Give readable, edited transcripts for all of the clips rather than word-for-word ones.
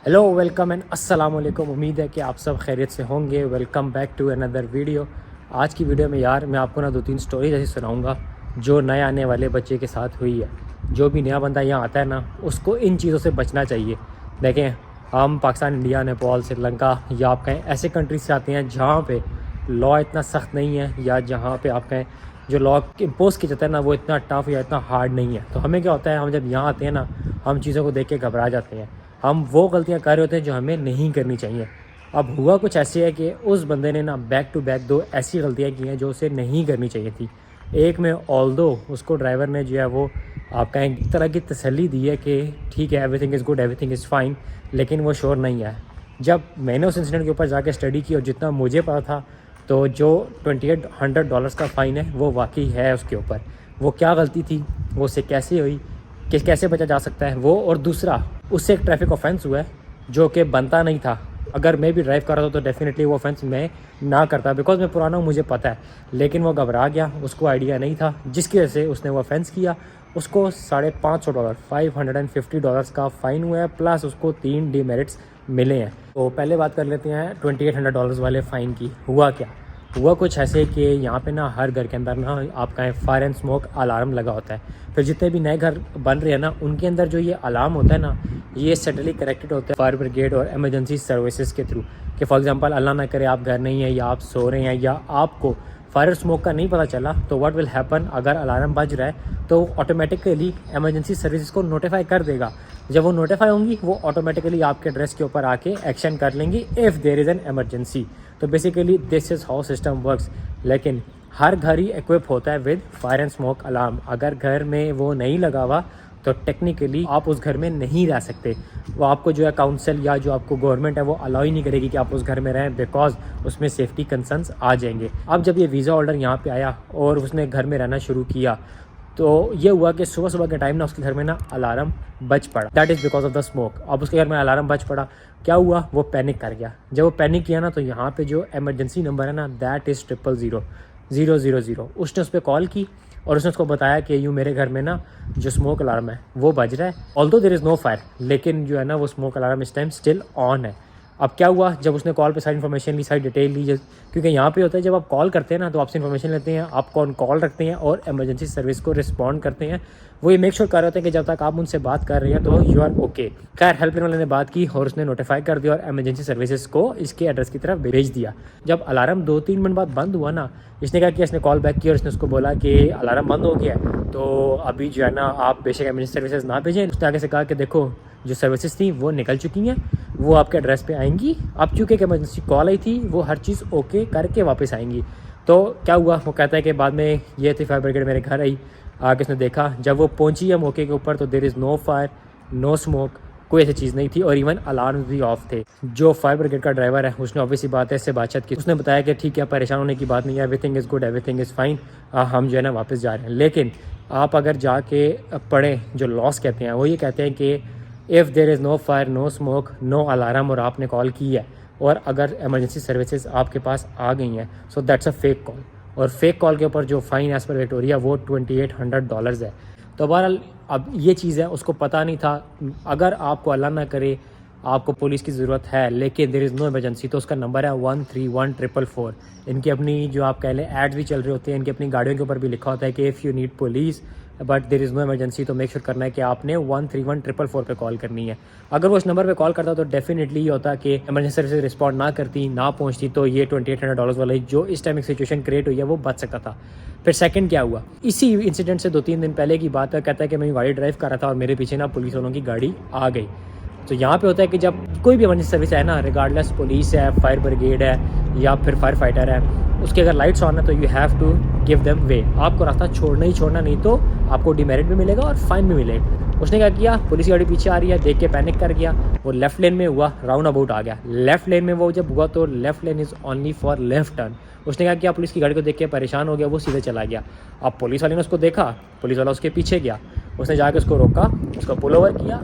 Hello welcome and अस्सलाम वालेकुम। उम्मीद है कि आप सब खैरियत से होंगे। Welcome back to another video. आज की वीडियो में यार मैं आपको ना 2-3 स्टोरीज ऐसी सुनाऊंगा जो नए आने वाले बच्चे के साथ हुई है। जो भी नया बंदा यहाँ आता है ना, उसको इन चीज़ों से बचना चाहिए। देखें, हम पाकिस्तान, इंडिया, नेपाल, श्रीलंका या आप कहें ऐसे कंट्रीज से आते हैं जहाँ पे लॉ इतना सख्त नहीं है, या जहाँ पे आप कहें जो लॉ इम्पोज किया जाता है ना वो इतना टफ या इतना हार्ड नहीं है। तो हमें क्या होता है, हम जब यहाँ आते हैं ना, हम चीज़ों को देख के घबरा जाते हैं। हम वो गलतियाँ कर रहे होते हैं जो हमें नहीं करनी चाहिए। अब हुआ कुछ ऐसे है कि उस बंदे ने ना बैक टू बैक 2 ऐसी गलतियाँ की हैं जो उसे नहीं करनी चाहिए थी। एक में ऑल्दो उसको ड्राइवर ने जो है वो आपका एक तरह की तसल्ली दी है कि ठीक है, everything is good, everything is fine, लेकिन वो श्योर नहीं है। जब मैंने उस इंसिडेंट के ऊपर जाके स्टडी की और जितना मुझे पता था, तो जो $2800 का फ़ाइन है वो वाकई है उसके ऊपर। वो क्या गलती थी, वो उससे कैसे हुई, कि कैसे बचा जा सकता है वो, और दूसरा उससे एक ट्रैफिक ऑफेंस हुआ है जो कि बनता नहीं था। अगर मैं भी ड्राइव कर रहा था तो डेफिनेटली वो ऑफेंस मैं ना करता, बिकॉज मैं पुराना हूँ, मुझे पता है। लेकिन वो घबरा गया, उसको आइडिया नहीं था, जिसकी वजह से उसने वो ऑफेंस किया। उसको $550 $550 का फ़ाइन हुआ है, प्लस उसको 3 डीमेरिट्स मिले हैं। तो पहले बात कर लेते हैं $2800 वाले फ़ाइन की। हुआ कुछ ऐसे कि यहाँ पे ना हर घर के अंदर ना आपका फायर एंड स्मोक अलार्म लगा होता है। फिर जितने भी नए घर बन रहे हैं ना, उनके अंदर जो ये अलार्म होता है ना, ये सेटली करेक्टेड होता है फायर ब्रिगेड और एमरजेंसी सर्विसेज के थ्रू। कि फॉर एग्जांपल अल्लाह ना करे आप घर नहीं है, या आप सो रहे हैं, या आपको फायर स्मोक का नहीं पता चला, तो व्हाट विल हैपन, अगर अलार्म बज रहा है तो ऑटोमेटिकली एमरजेंसी सर्विसेज को नोटिफाई कर देगा। जब वो नोटिफाई होंगी, वो ऑटोमेटिकली आपके एड्रेस के ऊपर आके एक्शन कर लेंगी if there is an emergency. तो basically this is how system works. लेकिन हर घर ही इक्विप होता है with fire and smoke alarm. अगर घर में वो नहीं लगा हुआ तो टेक्निकली आप उस घर में नहीं रह सकते। वो आपको जो है काउंसिल या जो आपको गवर्नमेंट है वो अलाउ ही नहीं करेगी कि आप उस घर में रहें, बिकॉज उसमें सेफ्टी कंसर्न्स आ जाएंगे। अब जब ये वीज़ा होल्डर यहाँ पे आया और उसने घर में रहना शुरू किया, तो ये हुआ कि सुबह सुबह के टाइम ना उसके घर में ना अलार्म बज पड़ा। That is because of the smoke. अब उसके घर में अलार्म बज पड़ा, क्या हुआ, वो पैनिक कर गया। जब वो पैनिक किया ना, तो यहाँ पे जो एमरजेंसी नंबर है ना, दैट इज़ 000 उसने उस पर कॉल की और उसने उसको बताया कि यूँ मेरे घर में ना जो स्मोक अलार्म है वो बज रहा है, although there is no fire, लेकिन जो है ना वो स्मोक अलार्म इस टाइम स्टिल ऑन है। अब क्या हुआ, जब उसने कॉल पे सारी इन्फॉर्मेशन ली, सारी डिटेल ली, क्योंकि यहाँ पे होता है जब आप कॉल करते हैं ना तो आपसे इन्फॉर्मेशन लेते हैं, आपको ऑन कॉल रखते हैं और एमरजेंसी सर्विस को रिस्पॉन्ड करते हैं। वो ये मेक श्योर कर रहे होते हैं कि जब तक आप उनसे बात कर रहे हैं तो यू आर ओके। खैर हेल्पलाइन वाले ने बात की और उसने नोटिफाई कर दिया और एमरजेंसी सर्विसेज को इसके एड्रेस की तरफ भेज दिया। जब अलार्म 2-3 मिनट बाद बंद हुआ ना, इसने कहा कि इसने कॉल बैक किया और इसने उसको बोला कि अलार्म बंद हो गया है, तो अभी जो है ना आप बेशक एमरजेंसी सर्विसेज ना भेजें। उसने आगे से कहा कि देखो जो सर्विसेज थी वो निकल चुकी हैं, वो आपके एड्रेस पे आएंगी। अब चूँकि एक एमरजेंसी कॉल आई थी, वो हर चीज़ ओके करके वापस आएंगी। तो क्या हुआ, वो कहता है कि बाद में ये थी फायर ब्रिगेड मेरे घर आई, आगे उसने देखा, जब वो पहुंची है मौके के ऊपर तो there is no fire, no smoke, कोई ऐसी चीज़ नहीं थी, और इवन अलार्म भी ऑफ थे। जो फायर ब्रिगेड का ड्राइवर है उसने ऑब्वियसली बात है इससे बातचीत की। उसने बताया कि ठीक है, परेशान होने की बात नहीं है, everything is good, everything is fine, हम जो है ना वापस जा रहे हैं। लेकिन आप अगर जाके पढ़ें जो लॉस कहते हैं, वो ये कहते हैं कि if there is no fire, no smoke, no alarm, और आपने कॉल की है और अगर एमरजेंसी सर्विसेज आपके पास आ गई हैं, so that's a fake call. और फेक कॉल के ऊपर जो फ़ाइन एज़ पर विक्टोरिया वो $2800 है। तो बहरहाल अब ये चीज़ है, उसको पता नहीं था। अगर आपको अल्लाह ना करे आपको पुलिस की ज़रूरत है लेकिन देयर इज़ नो इमरजेंसी, तो उसका नंबर है 131444। इनकी अपनी जो आप कह लें एड्स भी चल रहे होते हैं, इनकी अपनी गाड़ियों के ऊपर भी लिखा होता है कि if you need police but there is no emergency, तो मेक श्योर करना है कि आपने 131444 पे कॉल करनी है। अगर वो इस नंबर पे कॉल करता तो डेफिनेटली ये होता कि एमरजेंसी सर्विस रिस्पॉन्ड ना करती, ना पहुंचती, तो ये $2800 वाली जो इस टाइम एक सिचुएशन क्रिएट हुई है वो बच सकता था। फिर सेकंड क्या हुआ, इसी इंसिडेंट से 2-3 दिन पहले की बात है। कहता है कि मैं गाड़ी ड्राइव कर रहा था और मेरे पीछे ना पुलिस वालों की गाड़ी आ गई। तो यहाँ पे होता है कि जब कोई भी इमरजेंसी सर्विस है ना, रिगार्डलेस पुलिस है, फायर ब्रिगेड है या फिर फायर फाइटर है, उसके अगर लाइट्स ऑन है तो you have to give them way. आपको रास्ता छोड़ना ही छोड़ना, नहीं तो आपको डिमेरिट भी मिलेगा और फाइन भी मिलेगा। उसने क्या किया, पुलिस गाड़ी पीछे आ रही है, देख के पैनिक कर गया, वो लेफ्ट लेन में हुआ, राउंड अबाउट आ गया। लेफ्ट लेन में वो जब हुआ तो left lane is only for left turn. उसने क्या किया, पुलिस की गाड़ी को देख के परेशान हो गया, वो सीधे चला गया। अब पुलिस वाले ने उसको देखा, पुलिस वाला उसके पीछे गया, उसने जाके उसको रोका, उसको पुल ओवर किया,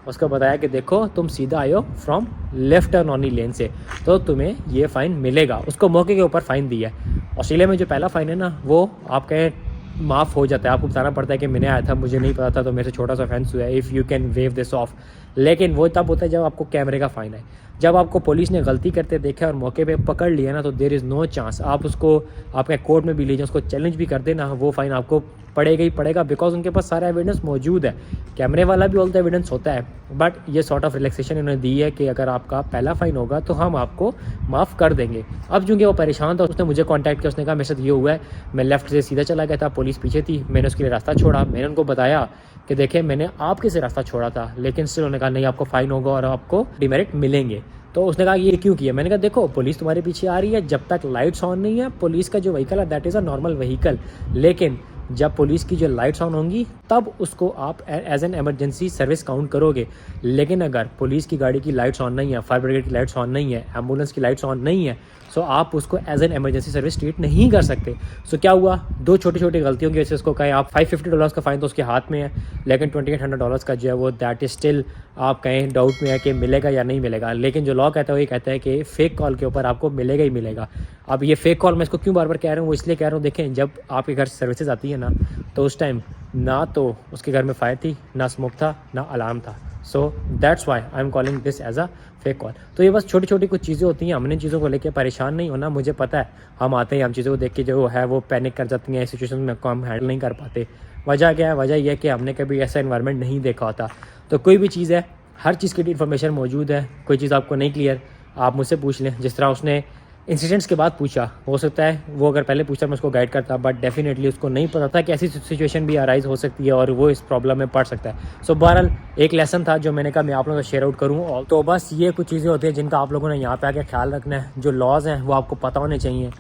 उसको बताया कि देखो तुम सीधा आए हो फ्रॉम लेफ्ट टर्न ऑनली लेन से, तो तुम्हें ये फ़ाइन मिलेगा। उसको मौके के ऊपर फ़ाइन दिया है। ऑस्ट्रेलिया में जो पहला फ़ाइन है ना, वो आपके माफ़ हो जाता है। आपको बताना पड़ता है कि मैंने आया था, मुझे नहीं पता था, तो मेरे से छोटा सा ऑफेंस हुआ है, if you can wave this of. लेकिन वो तब होता है जब आपको कैमरे का फ़ाइन है। जब आपको पुलिस ने गलती करते देखा और मौके पे पकड़ लिया ना, तो देयर इज़ नो चांस आप उसको आपके कोर्ट में भी लीजिए, उसको चैलेंज भी कर देना, वो फ़ाइन आपको पड़ेगा ही पड़ेगा, बिकॉज उनके पास सारा एविडेंस मौजूद है। कैमरे वाला भी ऑल द एविडेंस होता है, बट ये सॉर्ट ऑफ रिलैक्सेशन इन्होंने दी है कि अगर आपका पहला फ़ाइन होगा तो हम आपको माफ़ कर देंगे। अब चूँकि वो परेशान था, उसने मुझे कॉन्टैक्ट किया, उसने कहा मेरे साथ ये हुआ है, मैं लेफ़्ट से सीधा चला गया था, पुलिस पीछे थी, मैंने उसके लिए रास्ता छोड़ा। मैंने उनको बताया कि देखें मैंने आपके से रास्ता छोड़ा था, लेकिन स्टिल उन्होंने कहा नहीं आपको फ़ाइन होगा और आपको डिमेरिट मिलेंगे। तो उसने कहा ये क्यों किया? मैंने कहा देखो पुलिस तुम्हारे पीछे आ रही है, जब तक लाइट्स ऑन नहीं है, पुलिस का जो व्हीकल है that is a normal vehicle, लेकिन जब पुलिस की जो लाइट्स ऑन होंगी तब उसको आप as an emergency service count करोगे। लेकिन अगर पुलिस की गाड़ी की लाइट्स ऑन नहीं है, फायर ब्रिगेड की लाइट्स ऑन नहीं है, एम्बुलेंस की लाइट्स ऑन नहीं है, सो आप उसको as an emergency service treat नहीं कर सकते। सो क्या हुआ, दो छोटी छोटी गलतियों की वजह से उसको कहें आप $550 का फ़ाइन तो उसके हाथ में है, लेकिन $2800 का जो है वो दैट इज़ स्टिल आप कहें डाउट में है कि मिलेगा या नहीं मिलेगा। लेकिन जो लॉ कहता है वो ये कहता है कि फ़ेक कॉल के ऊपर आपको मिलेगा ही मिलेगा। अब ये फ़ेक कॉल मैं इसको क्यों बार बार कह रहा हूँ, वो इसलिए कह रहा हूँ, देखें जब आपके घर सर्विसेज आती है ना, तो उस टाइम ना तो उसके घर में फायर थी, ना स्मोक था, ना अलार्म था। So that's why I am calling this as a fake call. तो ये बस छोटी छोटी कुछ चीज़ें होती हैं, हमने इन चीज़ों को लेकर परेशान नहीं होना। मुझे पता है हम आते हैं, हम चीज़ों को देख के जो है वो पैनिक कर जाती हैं, सिचुएशन में हम हैंडल नहीं कर पाते। वजह क्या है? वजह यह है कि हमने कभी ऐसा इन्वायरमेंट नहीं देखा होता। तो कोई भी चीज़ है, हर चीज़ की इन्फॉर्मेशन मौजूद है। कोई चीज़ आपको नहीं क्लियर, आप मुझसे पूछ लें। जिस तरह उसने इंसिडेंट्स के बाद पूछा, हो सकता है वो अगर पहले पूछा मैं उसको गाइड करता, बट डेफिनेटली उसको नहीं पता था कि ऐसी सिचुएशन भी अराइज हो सकती है और वो इस प्रॉब्लम में पड़ सकता है। सो बहरहाल एक लेसन था जो मैंने कहा मैं आप लोगों को शेयर आउट करूँ। और तो बस ये कुछ चीज़ें होती हैं जिनका आप लोगों ने यहाँ पे आके ख्याल रखना है। जो लॉज हैं वो आपको पता होने चाहिए।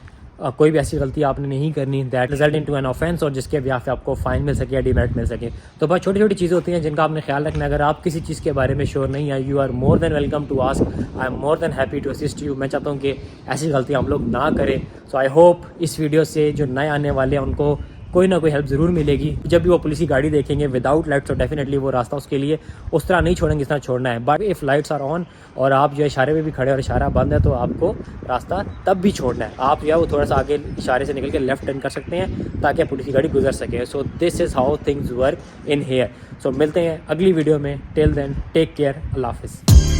कोई भी ऐसी गलती आपने नहीं करनी that result into an offence, और जिसके ब्याह पे आपको फाइन मिल सके या डिमेरिट मिल सके। तो बहुत छोटी छोटी चीज़ें होती हैं जिनका आपने ख्याल रखना है। अगर आप किसी चीज़ के बारे में श्योर नहीं है, you are more than welcome to ask, I am more than happy to assist you. मैं चाहता हूँ कि ऐसी गलती हम लोग ना करें। सो आई होप इस वीडियो से जो नए आने वाले हैं उनको कोई ना कोई हेल्प ज़रूर मिलेगी। जब भी वो पुलिस की गाड़ी देखेंगे विदाउट लाइट्स, तो डेफिनेटली वो रास्ता उसके लिए उस तरह नहीं छोड़ेंगे जिस तरह छोड़ना है। But if lights are on और आप जो है इशारे पे भी खड़े और इशारा बंद है, तो आपको रास्ता तब भी छोड़ना है। आप जो है वो थोड़ा सा आगे इशारे से निकल के लेफ्ट टर्न कर सकते हैं ताकि पुलिस की गाड़ी गुजर सके। So this is how things work in here. सो मिलते हैं अगली वीडियो में। टिल देन टेक केयर, अल्लाह हाफिज़।